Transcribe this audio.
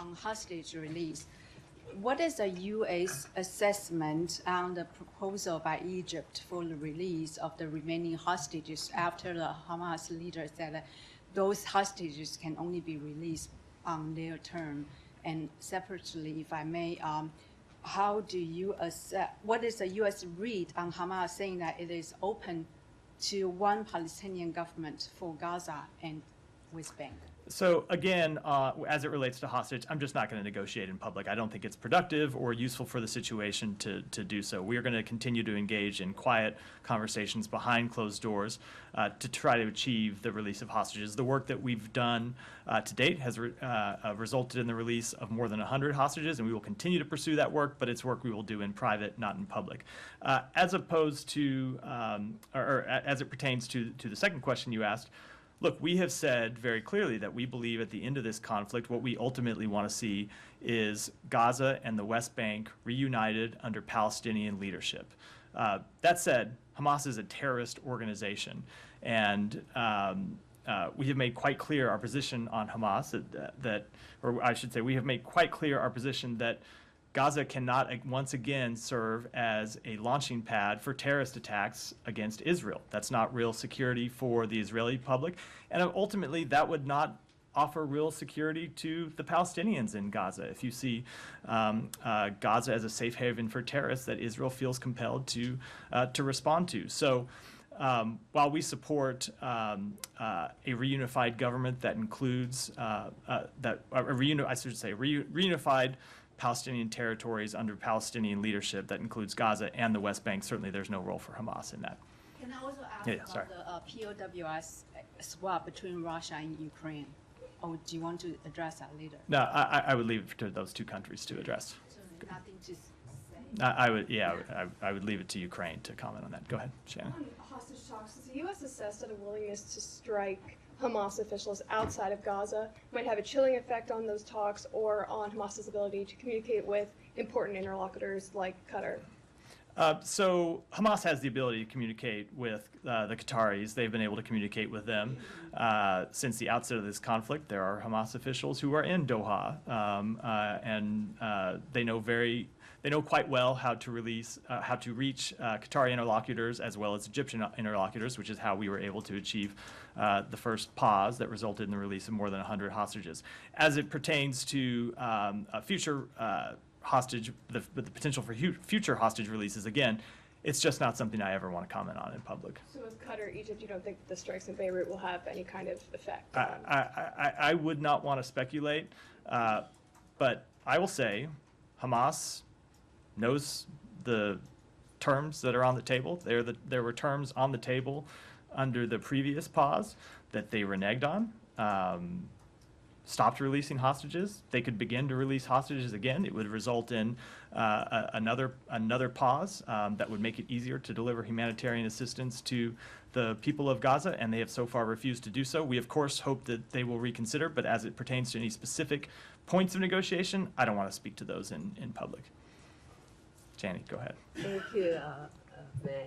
on hostage release. What is the U.S. assessment on the proposal by Egypt for the release of the remaining hostages after the Hamas leader said that those hostages can only be released on their term? And separately, if I may, how do you assess, what is the U.S. read on Hamas saying that it is open to one Palestinian government for Gaza and West Bank? So again, as it relates to hostage, I'm just not going to negotiate in public. I don't think it's productive or useful for the situation to do so. We are going to continue to engage in quiet conversations behind closed doors to try to achieve the release of hostages. The work that we've done to date has resulted in the release of more than 100 hostages, and we will continue to pursue that work, but it's work we will do in private, not in public. As opposed to, or as it pertains to the second question you asked, look, we have said very clearly that we believe at the end of this conflict, what we ultimately want to see is Gaza and the West Bank reunited under Palestinian leadership. That said, Hamas is a terrorist organization, and we have made quite clear our position on Hamas, or I should say, we have made quite clear our position that Gaza cannot once again serve as a launching pad for terrorist attacks against Israel. That's not real security for the Israeli public. And ultimately, that would not offer real security to the Palestinians in Gaza. If you see Gaza as a safe haven for terrorists that Israel feels compelled to respond to. So while we support a reunified government that includes, reunified Palestinian territories under Palestinian leadership that includes Gaza and the West Bank, certainly there's no role for Hamas in that. Can I also ask about the POWs swap between Russia and Ukraine? Or do you want to address that later? No, I would leave it to those two countries to address. So nothing to say? I would leave it to Ukraine to comment on that. Go ahead, Shannon. On hostage talks, has the U.S. assessed that a willingness to strike Hamas officials outside of Gaza might have a chilling effect on those talks or on Hamas's ability to communicate with important interlocutors like Qatar? So Hamas has the ability to communicate with the Qataris. They've been able to communicate with them since the outset of this conflict. There are Hamas officials who are in Doha, and they know quite well how to reach Qatari interlocutors as well as Egyptian interlocutors, which is how we were able to achieve the first pause that resulted in the release of more than 100 hostages. As it pertains to future the potential for future hostage releases, again, it's just not something I ever want to comment on in public. So with Qatar, Egypt, you don't think the strikes in Beirut will have any kind of effect? I would not want to speculate, but I will say Hamas knows the terms that are on the table. There were terms on the table under the previous pause that they reneged on. Stopped releasing hostages. They could begin to release hostages again. It would result in another pause that would make it easier to deliver humanitarian assistance to the people of Gaza, and they have so far refused to do so. We, of course, hope that they will reconsider, but as it pertains to any specific points of negotiation, I don't want to speak to those in public. Janie, go ahead. Thank you, Matt.